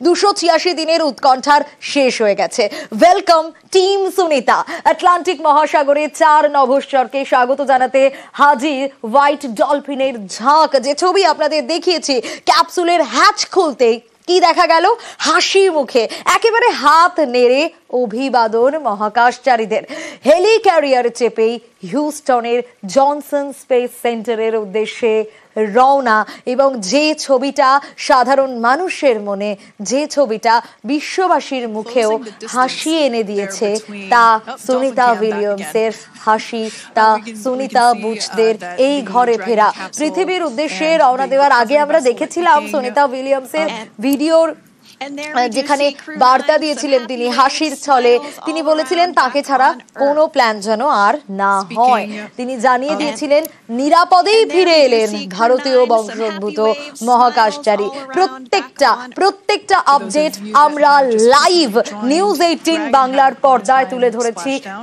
286 দিনের উৎকণ্ঠার শেষ হয়ে গেছে। Welcome team Sunita. আটলান্টিক মহাসাগরে 4 নভশ্চরকে স্বাগত জানাতে হাজির হোয়াইট ডলফিনের ঝাঁক। যে ছবি আপনাদের দেখিয়েছি, ক্যাপসুলের হ্যাচ খুলতেই কি দেখা গেল? হাসি মুখে একেবারে হাত নেড়ে অভিবাদন মহাকাশচারীদের। হেলি ক্যারিয়ারে চেপেই হিউস্টনের জনসন স্পেস সেন্টারের উদ্দেশ্যে রওনা। এবং যে ছবিটা সাধারণ মানুষের মনে, যে ছবিটা বিশ্ববাসীর মুখেও হাসি এনে দিয়েছে, তা সুনিতা উইলিয়ামসের হাসি, তা সুনিতা বুচদের এই ঘরে ফেরা। পৃথিবীর উদ্দেশ্যে রওনা দেওয়ার আগে আমরা দেখেছিলাম সুনিতা উইলিয়ামসের ভিডিওর যেখানে বার্তা দিয়েছিলেন তিনি হাসির ছলে। তিনি বলেছিলেন তাকে ছাড়া কোনো প্ল্যান যেন আর না হয়। তিনি জানিয়ে দিয়েছিলেন নিরাপদেই ফিরে এলেন ভারতীয় বংশোদ্ভূত মহাকাশচারী। প্রত্যেকটা আপডেট আমরা লাইভ নিউজ 18 বাংলার পর্দায়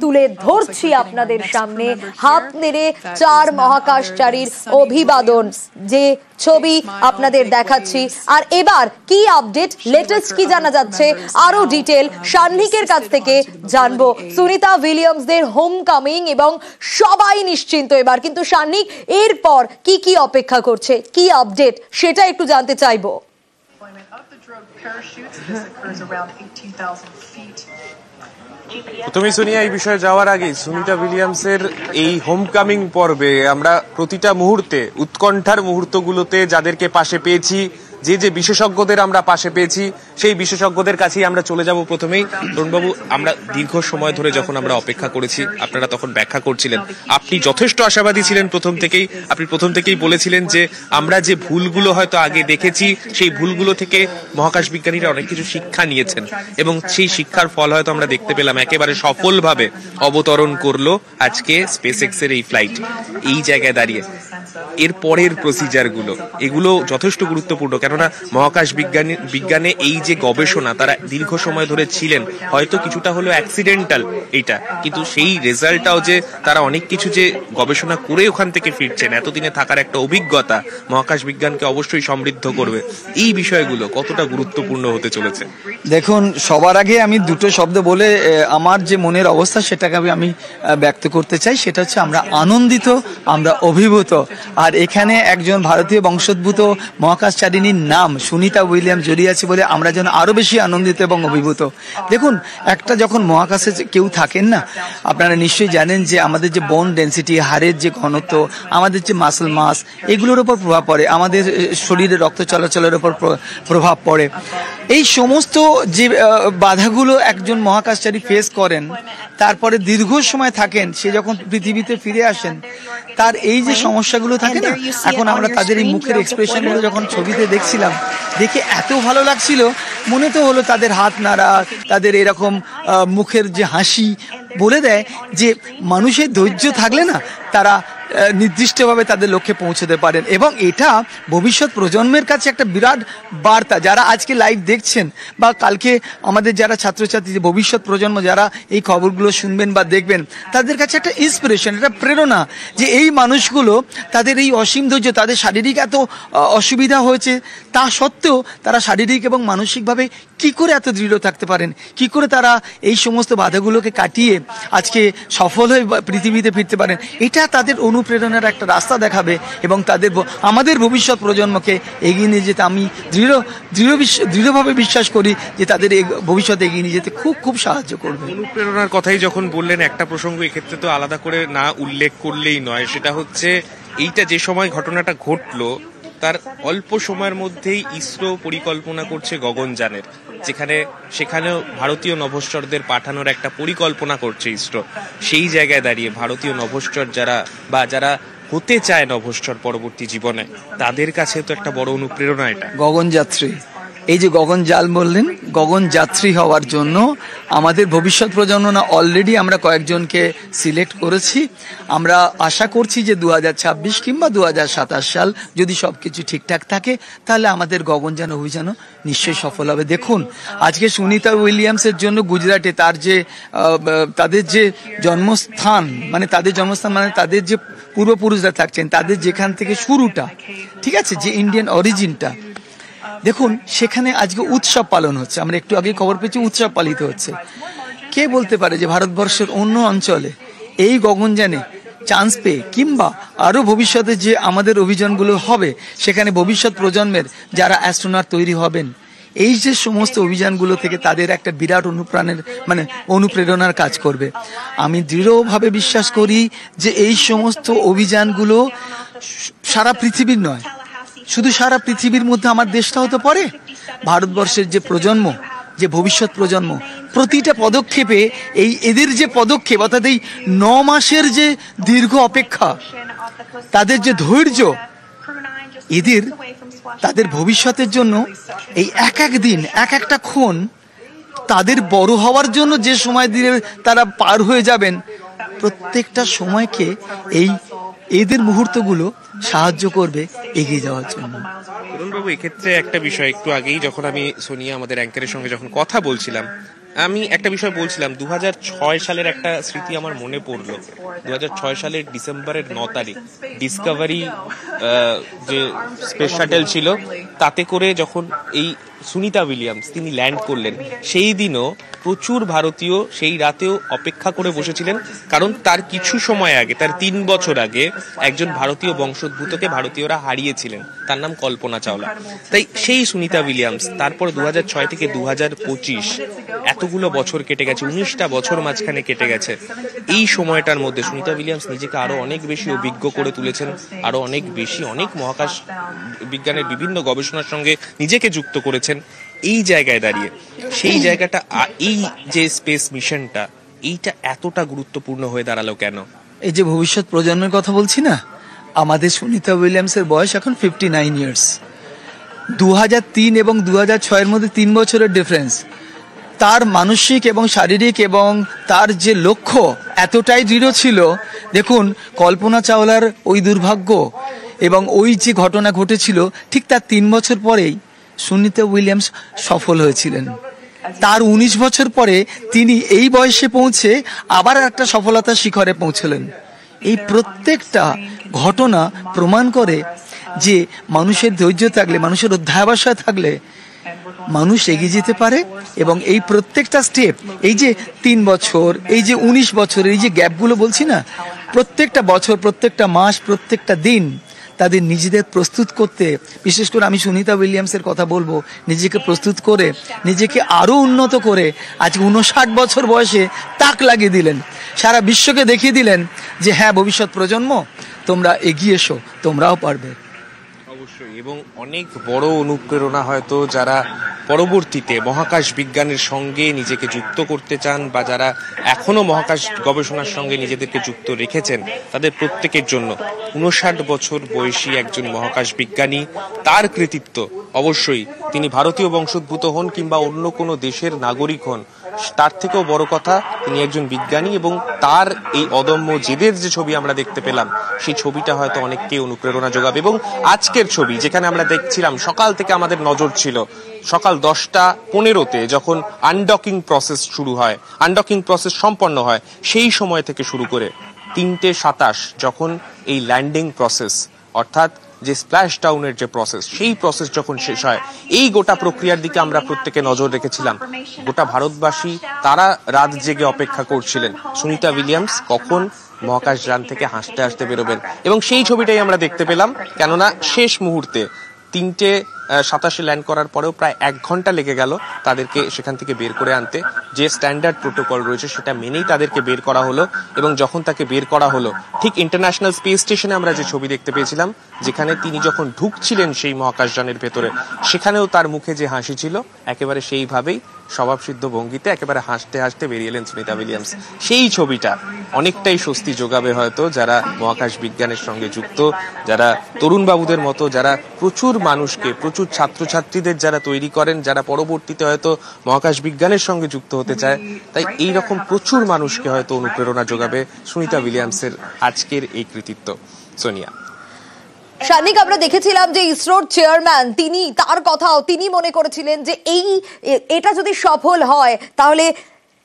তুলে ধরছি আপনাদের সামনে। হাত নেড়ে 4 মহাকাশচারীর অভিবাদন, যে ছবি আপনাদের দেখাচ্ছি। আর এবার কি আপডেট, লেটেস্ট কি জানা যাচ্ছে, আরো ডিটেল সান্নিকের কাছ থেকে জানবো। সুনিতা উইলিয়ামসদের হোম কামিং এবং সবাই নিশ্চিন্ত এবার, কিন্তু সান্নিক এরপর কি অপেক্ষা করছে, কি আপডেট সেটা একটু জানতে চাইবো। তুমি সোনিয়া, এই বিষয়ে যাওয়ার আগে সুনিতা উইলিয়ামসের এই হোমকামিং পর্বে আমরা প্রতিটা মুহূর্তে, উৎকণ্ঠার মুহূর্তগুলোতে যাদেরকে পাশে পেয়েছি, যে বিশেষজ্ঞদের আমরা পাশে পেয়েছি, সেই বিশেষজ্ঞদের কাছেই আমরা চলে যাব। প্রথমেই তরুণবাবু, আমরা দীর্ঘ সময় ধরে যখন আমরা অপেক্ষা করেছি, আপনারা তখন ব্যাখ্যা করছিলেন, আপনি যথেষ্ট আশাবাদী ছিলেন আপনি প্রথম থেকেই বলেছিলেন যে আমরা যে ভুলগুলো হয়তো আগে দেখেছি, সেই ভুলগুলো থেকে মহাকাশ বিজ্ঞানীরা অনেক কিছু শিক্ষা নিয়েছেন এবং সেই শিক্ষার ফল হয়তো আমরা দেখতে পেলাম। একেবারে সফলভাবে অবতরণ করলো আজকে স্পেস এক্স এর এই ফ্লাইট। এই জায়গায় দাঁড়িয়ে এর পরের প্রসিজারগুলো, এগুলো যথেষ্ট গুরুত্বপূর্ণ, কেননা মহাকাশ বিজ্ঞানে এই যে গবেষণা তারা দীর্ঘ সময় ধরে ছিলেন, হয়তো কিছুটা হলো অ্যাক্সিডেন্টাল এইটা, কিন্তু সেই রেজাল্টটাও যে তারা অনেক কিছু যে গবেষণা করে ওখান থেকে ফিরছেন, এতদিনে থাকার একটা অভিজ্ঞতা মহাকাশ বিজ্ঞানকে অবশ্যই সমৃদ্ধ করবে। এই বিষয়গুলো কতটা গুরুত্বপূর্ণ হতে চলেছে? দেখুন, সবার আগে আমি দুটো শব্দ বলে আমার যে মনের অবস্থা সেটাকে আমি ব্যক্ত করতে চাই। সেটা হচ্ছে আমরা আনন্দিত, আমরা অভিভূত। আর এখানে একজন ভারতীয় বংশোদ্ভূত মহাকাশচারিণীর নাম সুনিতা উইলিয়ামস জড়িয়ে আছে বলে আমরা যেন আরো বেশি আনন্দিত এবং অভিভূত। দেখুন, একটা যখন মহাকাশে কেউ থাকেন না, আপনারা নিশ্চয়ই জানেন যে আমাদের যে বোন ডেন্সিটি, হাড়ের যে ঘনত্ব, আমাদের যে মাসল মাস, এগুলোর উপর প্রভাব পড়ে, আমাদের শরীরে রক্ত চলাচলের উপর প্রভাব পড়ে। এই সমস্ত যে বাধাগুলো একজন মহাকাশচারী ফেস করেন, তারপরে দীর্ঘ সময় থাকেন, সে যখন পৃথিবীতে ফিরে আসেন, তার এই যে সমস্যাগুলো থাকে না, এখন আমরা তাদের এই মুখের এক্সপ্রেশনগুলো যখন ছবিতে দেখছিলাম, দেখে এত ভালো লাগছিল, মনে তো হলো তাদের হাত নাড়া, তাদের এরকম মুখের যে হাসি বলে দেয় যে মানুষের ধৈর্য থাকলে না তারা নির্দিষ্টভাবে তাদের লক্ষ্যে পৌঁছতে পারেন। এবং এটা ভবিষ্যৎ প্রজন্মের কাছে একটা বিরাট বার্তা। যারা আজকে লাইভ দেখছেন বা কালকে আমাদের যারা ছাত্রছাত্রী, ভবিষ্যৎ প্রজন্ম যারা এই খবরগুলো শুনবেন বা দেখবেন, তাদের কাছে একটা ইন্সপিরেশন, একটা প্রেরণা যে এই মানুষগুলো তাদের এই অসীম ধৈর্য, তাদের শারীরিক এত অসুবিধা হয়েছে, তা সত্ত্বেও তারা শারীরিক এবং মানসিকভাবে কি করে এত দৃঢ় থাকতে পারেন, কি করে তারা এই সমস্ত বাধাগুলোকে কাটিয়ে আজকে সফল হয়ে পৃথিবীতে ফিরতে পারেন। এটা তাদের অনুপ্রেরণার একটা রাস্তা দেখাবে এবং আমাদের ভবিষ্যৎ প্রজন্মকে এগিয়ে নিয়ে যেতে আমি দৃঢ়ভাবে বিশ্বাস করি যে তাদের ভবিষ্যতে এগিয়ে নিয়ে যেতে খুব সাহায্য করবে। অনুপ্রেরণার কথাই যখন বললেন, একটা প্রসঙ্গ এক্ষেত্রে তো আলাদা করে না উল্লেখ করলেই নয়, সেটা হচ্ছে এইটা যে সময় ঘটনাটা ঘটলো তার অল্প সময়ের মধ্যেই ইসরো পরিকল্পনা করছে গগনযানের, সেখানেও ভারতীয় নভশ্চরদের পাঠানোর একটা পরিকল্পনা করছে ইসরো। সেই জায়গায় দাঁড়িয়ে ভারতীয় নভশ্চর যারা হতে চায় নভশ্চর পরবর্তী জীবনে, তাদের কাছে তো একটা বড় অনুপ্রেরণা এটা। গগনযাত্রী, এই যে গগনযান বললেন, গগনযাত্রী হওয়ার জন্য আমাদের ভবিষ্যৎ প্রজন্ম না অলরেডি আমরা কয়েকজনকে সিলেক্ট করেছি। আমরা আশা করছি যে 2026 কিংবা 2027 সাল যদি সবকিছু ঠিকঠাক থাকে, তাহলে আমাদের গগনযান অভিযানও নিশ্চয়ই সফল হবে। দেখুন, আজকে সুনিতা উইলিয়ামসের জন্য গুজরাটে তাদের যে জন্মস্থান, মানে তাদের যে পূর্বপুরুষরা থাকছেন, তাদের যেখান থেকে শুরুটা, ঠিক আছে, যে ইন্ডিয়ান অরিজিনটা, দেখুন সেখানে আজকে উৎসব পালন হচ্ছে, আমরা একটু আগে খবর পেয়েছি উৎসব পালিত হচ্ছে। কে বলতে পারে যে ভারতবর্ষের অন্য অঞ্চলে এই গগনযানে চান্স পেয়ে কিংবা আরও ভবিষ্যতে যে আমাদের অভিযানগুলো হবে সেখানে ভবিষ্যৎ প্রজন্মের যারা অ্যাস্ট্রোনট তৈরি হবেন, এই যে সমস্ত অভিযানগুলো থেকে তাদের একটা বিরাট অনুপ্রেরণার কাজ করবে। আমি দৃঢ়ভাবে বিশ্বাস করি যে এই সমস্ত অভিযানগুলো সারা পৃথিবীর নয়, শুধু সারা পৃথিবীর মধ্যে আমার দেশটাও তো পড়ে। ভারতবর্ষের যে প্রজন্ম, যে ভবিষ্যৎ প্রজন্ম, প্রতিটা পদক্ষেপে এদের যে পদক্ষেপ অর্থাৎ এই 9 মাসের যে দীর্ঘ অপেক্ষা, তাদের যে ধৈর্য, তাদের ভবিষ্যতের জন্য এই এক এক দিন এক একটা ক্ষণ তাদের বড় হওয়ার জন্য যে সময় দিয়ে তারা পার হয়ে যাবেন, প্রত্যেকটা সময়কে এদের মুহূর্তগুলো সাহায্য করবে এগিয়ে যাওয়ার জন্য। তরুণবাবু, এক্ষেত্রে একটা বিষয়, একটু আগেই যখন আমি সোনিয়া আমাদের অ্যাঙ্কারের সঙ্গে যখন কথা বলছিলাম, আমি একটা বিষয় বলছিলাম, 2006 সালের একটা স্মৃতি আমার মনে পড়লো। 2006 সালের ডিসেম্বরের 9 তারিখ ডিসকভারি যে স্পেস শাটেল ছিল, তাতে করে যখন এই সুনিতা উইলিয়ামস তিনি ল্যান্ড করলেন, সেই দিনও প্রচুর ভারতীয় সেই রাতেও অপেক্ষা করে বসেছিলেন, কারণ তার কিছু সময় আগে, তার 3 বছর আগে একজন ভারতীয় বংশোদ্ভূতকে ভারতীয়রা হারিয়েছিলেন, তার নাম কল্পনা চাওলা। তাই সেই সুনিতা উইলিয়ামস, তারপর 2006 থেকে 2025 এতগুলো বছর কেটে গেছে, 19টা বছর মাঝখানে কেটে গেছে। এই সময়টার মধ্যে সুনিতা উইলিয়ামস নিজেকে আরো অনেক বেশি অভিজ্ঞ করে তুলেছেন, আরো অনেক বেশি অনেক মহাকাশ বিজ্ঞানের বিভিন্ন গবেষণার সঙ্গে নিজেকে যুক্ত করেছেন। এই জায়গায় দাঁড়িয়ে সেই জায়গাটা, এই যে স্পেস মিশনটা, এইটা এতটা গুরুত্বপূর্ণ হয়ে দাঁড়ালো কেন? এই যে ভবিষ্যৎ প্রজন্মের কথা বলছি না, আমাদের সুনিতা উইলিয়ামসের বয়স এখন 59 ইয়ার্স। 2003 এবং 2006 মধ্যে 3 বছরের ডিফারেন্স। তার মানসিক এবং শারীরিক এবং তার যে লক্ষ্য এতটাই দৃঢ় ছিল। দেখুন কল্পনা চাওলার ওই দুর্ভাগ্য এবং ওই যে ঘটনা ঘটেছিল, ঠিক তার 3 বছর পরেই সুনিতা উইলিয়ামস সফল হয়েছিলেন। তার 19 বছর পরে তিনি এই বয়সে পৌঁছে আবার একটা সফলতার শিখরে পৌঁছলেন। এই প্রত্যেকটা ঘটনা প্রমাণ করে যে মানুষের ধৈর্য থাকলে, মানুষের অধ্যাবসায় থাকলে মানুষ এগিয়ে যেতে পারে। এবং এই প্রত্যেকটা স্টেপ, এই যে 3 বছর, এই যে 19 বছর, এই যে গ্যাপগুলো বলছি না, প্রত্যেকটা বছর, প্রত্যেকটা মাস, প্রত্যেকটা দিন তাদের নিজেদের প্রস্তুত করতে, বিশেষ করে আমি সুনিতা উইলিয়ামসের কথা বলবো, নিজেকে প্রস্তুত করে নিজেকে আরো উন্নত করে আজ 59 বছর বয়সে তাক লাগিয়ে দিলেন, সারা বিশ্বকে দেখিয়ে দিলেন যে হ্যাঁ ভবিষ্যৎ প্রজন্ম তোমরা এগিয়ে এসো, তোমরাও পারবে। অবশ্যই, এবং অনেক বড় অনুপ্রেরণা হয়তো যারা পরবর্তীতে মহাকাশ বিজ্ঞানের সঙ্গে নিজেকে যুক্ত করতে চান বা যারা এখনো মহাকাশ গবেষণার সঙ্গে নিজেদেরকে যুক্ত রেখেছেন, তাদের প্রত্যেকের জন্য 59 বছর বয়সী একজন মহাকাশ বিজ্ঞানী, তার কৃতিত্ব অবশ্যই, তিনি ভারতীয় বংশোদ্ভূত হন কিংবা অন্য কোনো দেশের নাগরিক হন, তার থেকেও বড় কথা তিনি একজন বিজ্ঞানী, এবং তার এই অদম্য জেদের যে ছবি আমরা দেখতে পেলাম, সেই ছবিটা হয়তো অনেককে অনুপ্রেরণা যোগাবে। এবং আজকের ছবি যেখানে আমরা দেখছিলাম, সকাল থেকে আমাদের নজর ছিল সকাল 10:15 যখন আনডকিং প্রসেস শুরু হয়, আনডকিং প্রসেস সম্পন্ন হয়, সেই সময় থেকে শুরু করে 3:27 যখন এই ল্যান্ডিং প্রসেস অর্থাৎ যে স্প্ল্যাশ ডাউনের যে প্রসেস, সেই প্রসেস যখন শেষ হয়, এই গোটা প্রক্রিয়ার দিকে আমরা প্রত্যেকে নজর রেখেছিলাম। গোটা ভারতবাসী তারা রাত জেগে অপেক্ষা করছিলেন সুনিতা উইলিয়ামস কখন মহাকাশ যান থেকে হাসতে হাসতে বেরোবেন, এবং সেই ছবিটাই আমরা দেখতে পেলাম। কেননা শেষ মুহূর্তে 3:27 ল্যান্ড করার পরেও প্রায় 1 ঘন্টা লেগে গেল তাদেরকে সেখান থেকে বের করে আনতে। যে স্ট্যান্ডার্ড প্রোটোকল রয়েছে সেটা মেনেই তাদেরকে বের করা হলো, এবং যখন তাকে বের করা হলো, ঠিক ইন্টারন্যাশনাল স্পেস স্টেশনে আমরা যে ছবি দেখতে পেয়েছিলাম, যেখানে তিনি যখন ঢুকছিলেন সেই মহাকাশযানের ভেতরে, সেখানেও তার মুখে যে হাসি ছিল, একেবারে সেইভাবেই স্বভাবসিদ্ধ ভঙ্গিতে একেবারে হাসতে হাসতে বেরিয়ে এলেন সুনিতা উইলিয়ামস। সেই ছবিটা অনেকটাই স্বস্তি যোগাবে হয়তো যারা মহাকাশ বিজ্ঞানের সঙ্গে যুক্ত, যারা তরুণ বাবুদের মতো, যারা প্রচুর মানুষকে, প্রচুর ছাত্রছাত্রীদের যারা তৈরি করেন, যারা পরবর্তীতে হয়তো মহাকাশ বিজ্ঞানের সঙ্গে যুক্ত হতে চায়। তাই এই রকম প্রচুর মানুষকে হয়তো অনুপ্রেরণা যোগাবে সুনিতা উইলিয়ামসের আজকের এই কৃতিত্ব। সোনিয়া, শানিক, আমরা দেখেছিলাম যে ইসরোর চেয়ারম্যান তিনি মনে করেছিলেন যে এটা যদি সফল হয় তাহলে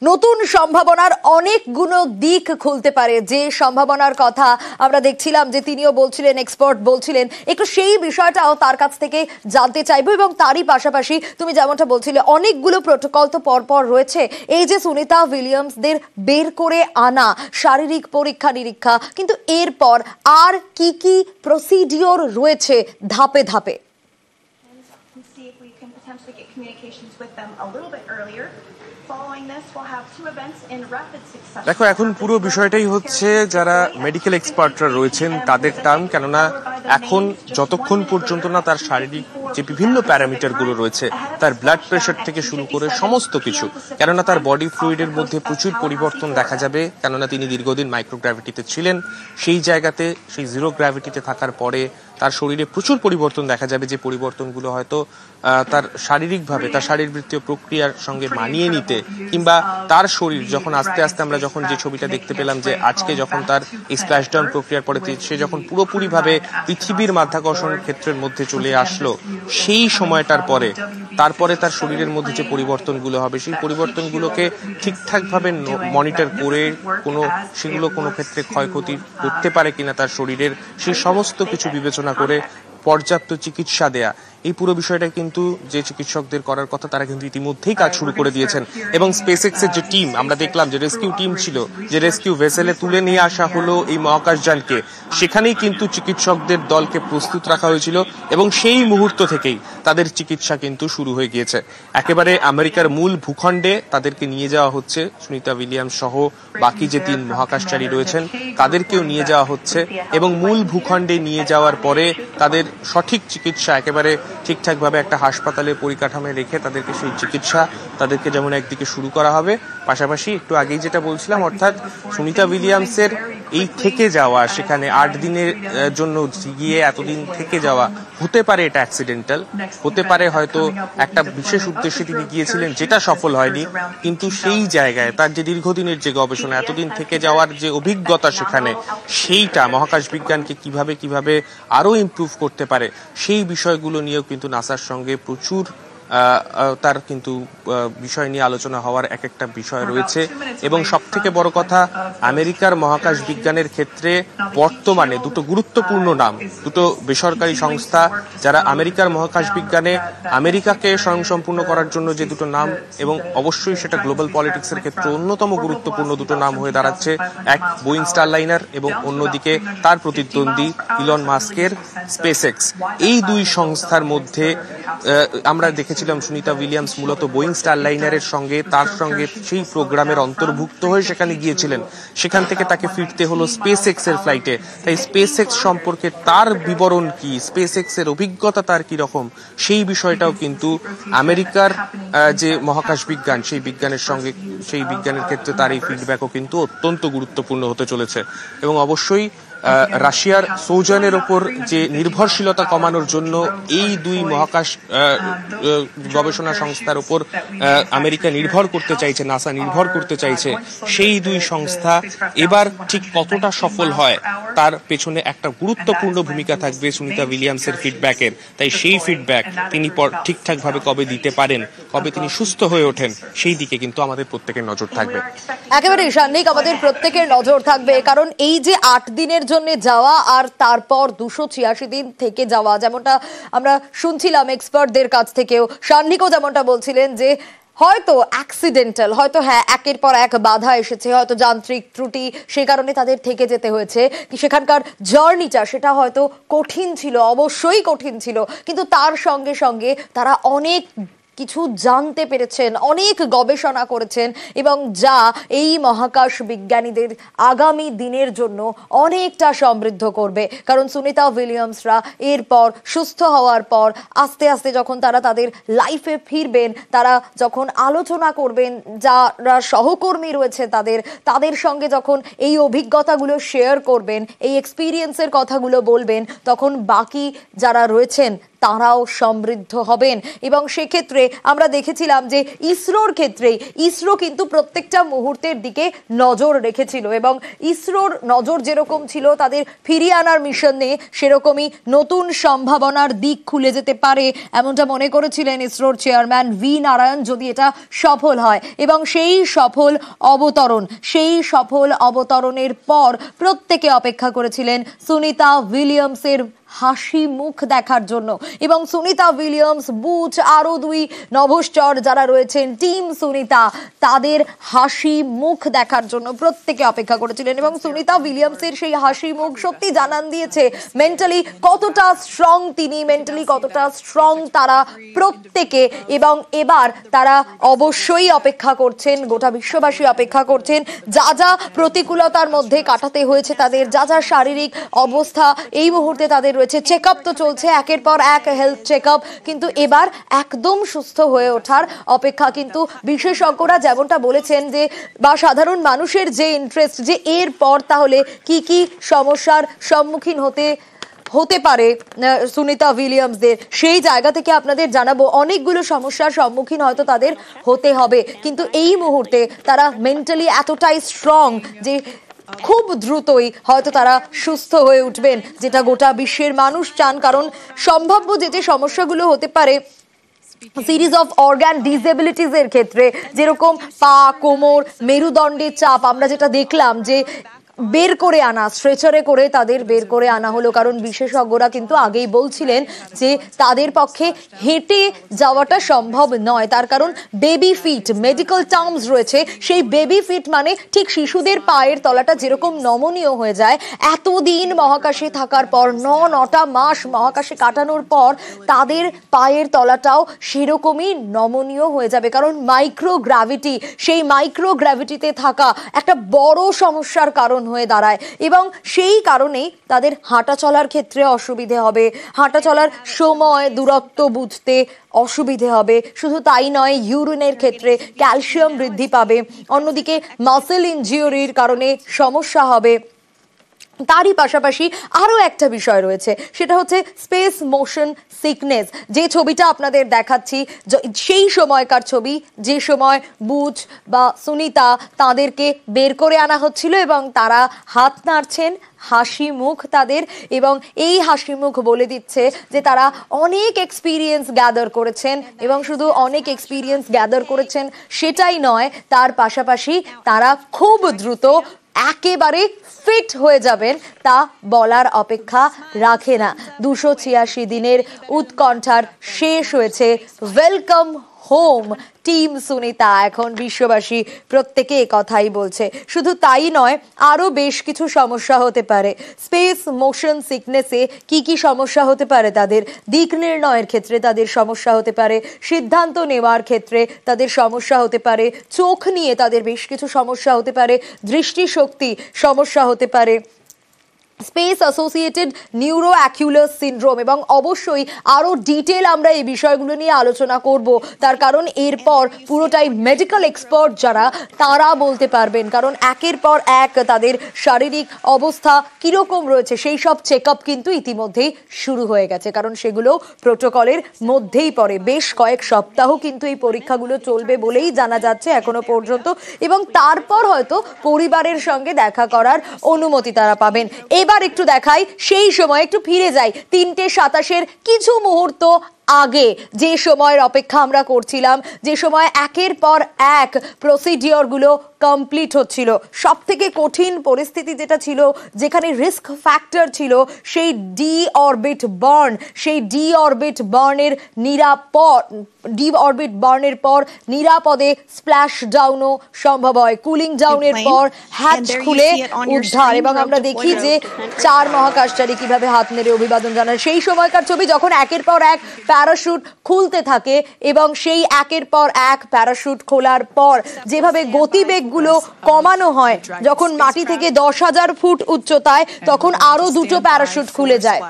নতুন সম্ভাবনার অনেকগুলো দিক খুলতে পারে, যে সম্ভাবনার কথা আমরা দেখছিলাম যে তিনিও বলছিলেন, এক্সপার্ট বলছিলেন, একটু সেই বিষয়টাও তার কাছ থেকে জানতে চাইবো। এবং তারই পাশাপাশি তুমি যেমনটা বলছিলে অনেকগুলো প্রোটোকল তো পরপর রয়েছে, এই যে সুনিতা উইলিয়ামসদের বের করে আনা, শারীরিক পরীক্ষা নিরীক্ষা, কিন্তু এরপর আর কি কি প্রসিডিওর রয়েছে ধাপে ধাপে? দেখো, এখন পুরো বিষয়টাই হচ্ছে যারা মেডিকেল এক্সপার্টরা রয়েছেন তাদের টার্ম, কেননা এখন যতক্ষণ পর্যন্ত না তার শারীরিক যে বিভিন্ন প্যারামিটার গুলো রয়েছে, তার ব্লাড প্রেশার থেকে শুরু করে সমস্ত কিছু, কেননা তার বডি ফ্লুইডের মধ্যে প্রচুর পরিবর্তন দেখা যাবে, কেননা তিনি দীর্ঘদিন মাইক্রোগ্র্যাভিটিতে ছিলেন। সেই জায়গাতে, সেই জিরো গ্র্যাভিটিতে থাকার পরে তার শরীরে প্রচুর পরিবর্তন দেখা যাবে, যে পরিবর্তনগুলো হয়তো তার শারীরিকভাবে, তার শারীরবৃত্তীয় প্রক্রিয়ার সঙ্গে মানিয়ে নিতে, কিংবা তার শরীর যখন আস্তে আস্তে, আমরা যখন যে ছবিটা দেখতে পেলাম যে আজকে যখন তার এই স্প্ল্যাশডাউন প্রক্রিয়ার পরে সে যখন পুরোপুরিভাবে পৃথিবীর মাধ্যাকর্ষণ ক্ষেত্রের মধ্যে চলে আসলো, সেই সময়টার পরে তারপরে তার শরীরের মধ্যে যে পরিবর্তনগুলো হবে, সেই পরিবর্তনগুলোকে ঠিকঠাকভাবে মনিটর করে সেগুলো কোনো ক্ষেত্রে ক্ষয়ক্ষতি করতে পারে কিনা তার শরীরের, সেই সমস্ত কিছু বিবেচনা করে পর্যাপ্ত চিকিৎসা দেয়া, এই পুরো বিষয়টা কিন্তু যে চিকিৎসকদের করার কথা তারা কিন্তু ইতিমধ্যেই কাজ শুরু করে দিয়েছেন। এবং স্পেসএক্স এর যে টিম আমরা দেখলাম, যে রেস্কিউ টিম ছিল, যে রেস্কিউ ভেসেলে তুলে নিয়ে আসা হলো এই মহাকাশযানকে, সেখানেই কিন্তু চিকিৎসকদের দলকে প্রস্তুত রাখা হয়েছিল এবং সেই মুহূর্ত থেকেই তাদের চিকিৎসা কিন্তু শুরু হয়ে গিয়েছে। একেবারে আমেরিকার মূল ভূখণ্ডে তাদেরকে নিয়ে যাওয়া হচ্ছে, সুনিতা উইলিয়ামস সহ বাকি যে 3 মহাকাশচারী রয়েছেন তাদেরকেও নিয়ে যাওয়া হচ্ছে, এবং মূল ভূখণ্ডে নিয়ে যাওয়ার পরে তাদের সঠিক চিকিৎসা একেবারে ঠিকঠাকভাবে একটা হাসপাতালের পরিকাঠামোয় রেখে তাদেরকে সেই চিকিৎসা তাদেরকে যেমন একদিকে শুরু করা হবে, পাশাপাশি একটু আগেই যেটা বলছিলাম, অর্থাৎ সুনিতা উইলিয়ামসের এই থেকে যাওয়া, সেখানে 8 দিনের জন্য গিয়ে এতদিন থেকে যাওয়া, হতে পারে এটা অ্যাক্সিডেন্টাল, হতে পারে হয়তো একটা বিশেষ উদ্দেশ্যে তিনি গিয়েছিলেন যেটা সফল হয়নি, কিন্তু সেই জায়গায় তার যে দীর্ঘদিনের যে গবেষণা, এতদিন থেকে যাওয়ার যে অভিজ্ঞতা সেখানে, সেইটা মহাকাশ বিজ্ঞানকে কিভাবে আরো ইমপ্রুভ করতে পারে, সেই বিষয়গুলো নিয়েও কিন্তু নাসার সঙ্গে প্রচুর তার কিন্তু বিষয় নিয়ে আলোচনা হওয়ার একটা বিষয় রয়েছে। এবং সব থেকে বড় কথা, আমেরিকার মহাকাশ বিজ্ঞানের ক্ষেত্রে বর্তমানে দুটো গুরুত্বপূর্ণ নাম, দুটো বেসরকারি সংস্থা যারা আমেরিকার মহাকাশ বিজ্ঞানে আমেরিকাকে স্বয়ংসম্পূর্ণ করার জন্য যে দুটো নাম, এবং অবশ্যই সেটা গ্লোবাল পলিটিক্সের ক্ষেত্রে অন্যতম গুরুত্বপূর্ণ দুটো নাম হয়ে দাঁড়াচ্ছে, এক বোয়িং স্টারলাইনার এবং অন্যদিকে তার প্রতিদ্বন্দ্বী ইলন মাস্কের স্পেসএক্স। এই দুই সংস্থার মধ্যে আমরা দেখেছিলাম সুনিতা উইলিয়ামস মূলত বোয়িং স্টারলাইনারের সঙ্গে, তার সঙ্গে সেই প্রোগ্রামের অন্তর্ভুক্ত হয়ে সেখানে গিয়েছিলেন, সেখান থেকে তাকে ফিরতে হলো স্পেসএক্স এর ফ্লাইটে। তাই স্পেসএক্স সম্পর্কে তার বিবরণ কি, স্পেসএক্স এর অভিজ্ঞতা তার কি রকম, সেই বিষয়টাও কিন্তু আমেরিকার যে মহাকাশ বিজ্ঞান, সেই বিজ্ঞানের সঙ্গে, সেই বিজ্ঞানের ক্ষেত্রে তার এই ফিডব্যাকও কিন্তু অত্যন্ত গুরুত্বপূর্ণ হতে চলেছে। এবং অবশ্যই রাশিয়ার সৌজনের ওপর যে নির্ভরশীলতা কমানোর জন্য এই দুই মহাকাশ গবেষণা সংস্থার উপর আমেরিকা নির্ভর করতে চাইছে, নাসা নির্ভর করতে চাইছে, সেই দুই সংস্থা এবার ঠিক কতটা সফল হয় তার পেছনে একটা গুরুত্বপূর্ণ ভূমিকা থাকবে সুনিতা উইলিয়ামসের ফিডব্যাকের। তাই সেই ফিডব্যাক তিনি ঠিকঠাকভাবে কবে দিতে পারেন, কবে তিনি সুস্থ হয়ে ওঠেন, সেই দিকে কিন্তু আমাদের প্রত্যেকের নজর থাকবে। একেবারে সান্নিক, আমাদের প্রত্যেকের নজর থাকবে, কারণ এই যে 8 দিনের জন্য যাওয়া আর তারপর 286 দিন থেকে যাওয়া, যেমনটা আমরা শুনছিলাম এক্সপার্টদের কাছ থেকেও, সান্নিকও যেমনটা বলছিলেন যে হয়তো অ্যাক্সিডেন্টাল, হয়তো হ্যাঁ একের পর এক বাধা এসেছে, হয়তো যান্ত্রিক ত্রুটি, সে কারণে তাদের থেকে যেতে হয়েছে, সেখানকার জার্নিটা সেটা হয়তো কঠিন ছিল, অবশ্যই কঠিন ছিল, কিন্তু তার সঙ্গে সঙ্গে তারা অনেক কিছু জানতে পেরেছেন, অনেক গবেষণা করেছেন, এবং যা এই মহাকাশ বিজ্ঞানীদের আগামী দিনের জন্য অনেকটা সমৃদ্ধ করবে। কারণ সুনিতা উইলিয়ামসরা এরপর সুস্থ হওয়ার পর আস্তে আস্তে যখন তারা তাদের লাইফে ফিরবেন, তারা যখন আলোচনা করবেন, যারা সহকর্মী রয়েছে তাদের সঙ্গে যখন এই অভিজ্ঞতাগুলো শেয়ার করবেন, এই এক্সপিরিয়েন্সের কথাগুলো বলবেন, তখন বাকি যারা রয়েছেন তারাও সমৃদ্ধ হবেন। এবং সেক্ষেত্রে আমরা দেখেছিলাম যে ইসরোর ক্ষেত্রেই ইসরো কিন্তু প্রত্যেকটা মুহূর্তের দিকে নজর রেখেছিল এবং ইসরোর নজর যেরকম ছিল তাদের ফিরিয়ে আনার মিশন নিয়ে সেরকমই নতুন সম্ভাবনার দিক খুলে যেতে পারে এমনটা মনে করেছিলেন ইসরোর চেয়ারম্যান ভি নারায়ণ যদি এটা সফল হয়। এবং সেই সফল অবতরণের পর প্রত্যেকে অপেক্ষা করেছিলেন সুনিতা উইলিয়ামসের হাসি মুখ দেখার জন্য। এবং সুনিতা উইলিয়ামস, বুচ, আরো দুই নভশ্চর যারা রয়েছেন টিম সুনিতা, তাদের হাসি মুখ দেখার জন্য প্রত্যেকে অপেক্ষা করেছিলেন। এবং সুনিতা উইলিয়ামসের সেই হাসি মুখ সত্যি জানান দিয়েছে মেন্টালি কতটা স্ট্রং তিনি, মেন্টালি কতটা স্ট্রং তারা প্রত্যেকে। এবং এবার তারা অবশ্যই অপেক্ষা করছেন, গোটা বিশ্ববাসী অপেক্ষা করছেন, যা যা প্রতিকূলতার মধ্যে কাটাতে হয়েছে তাদের, যা যা শারীরিক অবস্থা এই মুহূর্তে তাদের রয়েছে, চেকআপ তো চলছে একের পর এক হেলথ চেকআপ, কিন্তু এবার একদম সুস্থ হয়ে ওঠার অপেক্ষা। কিন্তু বিশেষজ্ঞরা যেমনটা বলেছেন যে বা সাধারণ মানুষের যে ইন্টারেস্ট যে এরপর তাহলে কি কি সমস্যার সম্মুখীন হতে পারে সুনিতা উইলিয়ামসদের, সেই জায়গা থেকে আপনাদের জানাবো অনেকগুলো সমস্যার সম্মুখীন হয়তো তাদের হতে হবে, কিন্তু এই মুহূর্তে তারা মেন্টালি এতটাই স্ট্রং যে খুব দ্রুতই হয়তো তারা সুস্থ হয়ে উঠবেন, যেটা গোটা বিশ্বের মানুষ চান। কারণ সম্ভাব্য যে সমস্যাগুলো হতে পারে সিরিজ অফ অর্গান ডিসেবিলিটিস এর ক্ষেত্রে, যেরকম পা, কোমর, মেরুদণ্ডের চাপ, আমরা যেটা দেখলাম যে বের করে আনা, স্ট্রেচারে করে তাদের বের করে আনা হলো, কারণ বিশেষজ্ঞরা কিন্তু আগেই বলছিলেন যে তাদের পক্ষে হেঁটে যাওয়াটা সম্ভব নয়। তার কারণ বেবি ফিট, মেডিকেল টার্মস রয়েছে, সেই বেবি ফিট মানে ঠিক শিশুদের পায়ের তলাটা যেরকম নমনীয় হয়ে যায়, এতদিন মহাকাশে থাকার পর, 9টা মাস মহাকাশে কাটানোর পর তাদের পায়ের তলাটাও সেরকমই নমনীয় হয়ে যাবে। কারণ মাইক্রোগ্র্যাভিটি, সেই মাইক্রোগ্র্যাভিটিতে থাকা একটা বড় সমস্যার কারণ হয়ে দাঁড়ায় এবং সেই কারণেই তাদের হাঁটা চলার ক্ষেত্রে অসুবিধে হবে, হাঁটা চলার সময় দূরত্ব বুঝতে অসুবিধে হবে। শুধু তাই নয়, ইউরিনের ক্ষেত্রে ক্যালসিয়াম বৃদ্ধি পাবে, অন্যদিকে মাসেল ইনজিউরির কারণে সমস্যা হবে। তারই পাশাপাশি আরো একটা বিষয় রয়েছে, সেটা হচ্ছে স্পেস মোশন সিকনেস। যে ছবিটা আপনাদের দেখাচ্ছি সেই সময়কার ছবি, যে সময় বুচ বা সুনিতা তাদেরকে বের করে আনা হচ্ছিল এবং তারা হাত নাড়ছেন, হাসি মুখ তাদের, এবং এই হাসি মুখ বলে দিচ্ছে যে তারা অনেক এক্সপিরিয়েন্স গ্যাদার করেছেন। এবং শুধু অনেক এক্সপিরিয়েন্স গ্যাদার করেছেন সেটাই নয়, তার পাশাপাশি তারা খুব দ্রুত একেবারে ফিট হয়ে যাবেন তা বলার অপেক্ষা রাখে না। 286 দিনের উৎকণ্ঠার শেষ হয়েছে। ওয়েলকাম হোম টিম সুনিতা, এখন বিশ্ববাসী প্রত্যেকে কথাই বলছে। শুধু তাই নয়, আরো বেশ কিছু সমস্যা হতে পারে। স্পেস মোশন সিকনেসে কি কি সমস্যা হতে পারে তাদের? দিক নির্ণয়ের ক্ষেত্রে তাদের সমস্যা হতে পারে, সিদ্ধান্ত নেওয়ার ক্ষেত্রে তাদের সমস্যা হতে পারে, চোখ নিয়ে তাদের বেশ কিছু সমস্যা হতে পারে, দৃষ্টিশক্তি সমস্যা হতে পারে, স্পেস অ্যাসোসিয়েটেড নিউরো অ্যাকুলার সিনড্রোম, এবং অবশ্যই আরো ডিটেল আমরা এই বিষয়গুলো নিয়ে আলোচনা করব। তার কারণ এরপর পুরোটাই মেডিকেল এক্সপার্ট যারা, তারা বলতে পারবেন। কারণ একের পর এক তাদের শারীরিক অবস্থা কিরকম রয়েছে সেই সব চেক আপ কিন্তু ইতিমধ্যেই শুরু হয়ে গেছে, কারণ সেগুলো প্রোটোকলের মধ্যেই পড়ে। বেশ কয়েক সপ্তাহ কিন্তু এই পরীক্ষাগুলো চলবে বলেই জানা যাচ্ছে এখনো পর্যন্ত, এবং তারপর হয়তো পরিবারের সঙ্গে দেখা করার অনুমতি তারা পাবেন। এবার একটু দেখাই সেই সময়, একটু ফিরে যাই 3:27 কিছু মুহূর্ত আগে, যে সময়ের অপেক্ষা আমরা করছিলাম, যে সময় একের পর এক প্রসিডিওরগুলো কমপ্লিট হচ্ছিল। সব থেকে কঠিন পরিস্থিতি যেটা ছিল, যেখানে রিস্ক ফ্যাক্টর ছিল, সেই ডি অরবিট বার্নের পর নিরাপদে স্প্ল্যাশ ডাউনও সম্ভব হয়। কুলিং ডাউনের পর হ্যাচ খুলে উদ্ধার, এবং আমরা দেখি যে 4 মহাকাশচারী কিভাবে হাত নেড়ে অভিবাদন জানান। সেই সময়কার ছবি যখন একের পর এক প্যারাশুট খুলতে থাকে, এবং সেই একের পর এক প্যারাশুট খোলার পর যেভাবে গতিবেগগুলো কমানো হয়, যখন মাটি থেকে 10,000 ফুট উচ্চতায়, তখন আরো 2টো প্যারাশুট খুলে যায়।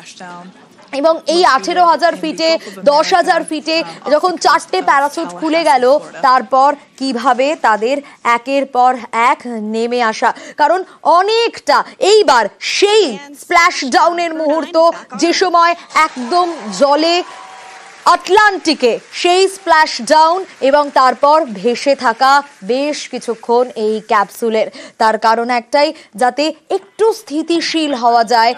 এবং এই 18,000 ফিটে, 10,000 ফিটে যখন 4টে প্যারাশুট খুলে গেল, তারপর কিভাবে তাদের একের পর এক নেমে আসা। কারণ অনেকটা এইবার সেই স্প্ল্যাশ ডাউনের মুহূর্ত, যে সময় একদম জলে আটলান্টিকে সেই স্প্ল্যাশ ডাউন এবং তারপর ভেসে থাকা বেশ কিছুক্ষণ এই ক্যাপসুলের। তার কারণ একটাই, যাতে একটু স্থিতিশীল হওয়া যায়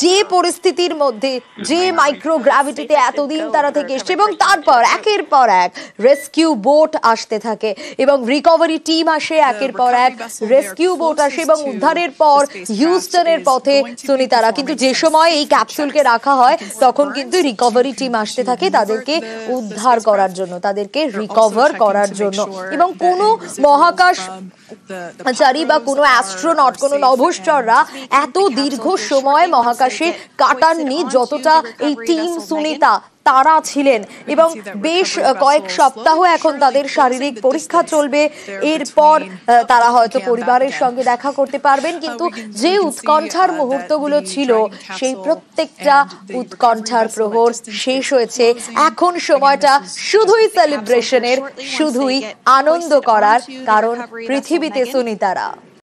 যে পরিস্থিতির মধ্যে, যে মাইক্রোগ্র্যাভিটিতে এতদিন তারা থেকে এসছে, এবং তারপর একের পর এক রেস্কিউ বোট আসতে থাকে এবং রিকভারি টিম আসে, একের পর এক রেস্কিউ বোট আসে এবং উদ্ধারের পর হিউস্টনের পথে সুনিতারা। কিন্তু যে সময় এই ক্যাপসুলকে রাখা হয় তখন কিন্তু রিকভারি টিম আসতে থাকে তাদেরকে উদ্ধার করার জন্য, তাদেরকে রিকভার করার জন্য। এবং কোনো মহাকাশচারী বা কোনো অ্যাস্ট্রোনট, কোনো নভোশ্চররা এত দীর্ঘ সময় মহাকাশে কাটাননি যতটা এই টিম সুনিতা তারা ছিলেন। এবং বেশ কয়েক সপ্তাহ এখন তাদের শারীরিক পরীক্ষা চলবে, এরপর তারা হয়তো পরিবারের সঙ্গে দেখা করতে পারবেন। কিন্তু যে উৎকণ্ঠার মুহূর্তগুলো ছিল, সেই প্রত্যেকটা উৎকণ্ঠার প্রহর শেষ হয়েছে। এখন সময়টা শুধুই সেলিব্রেশনের, শুধুই আনন্দ করার, কারণ পৃথিবীতে সুনিতারা।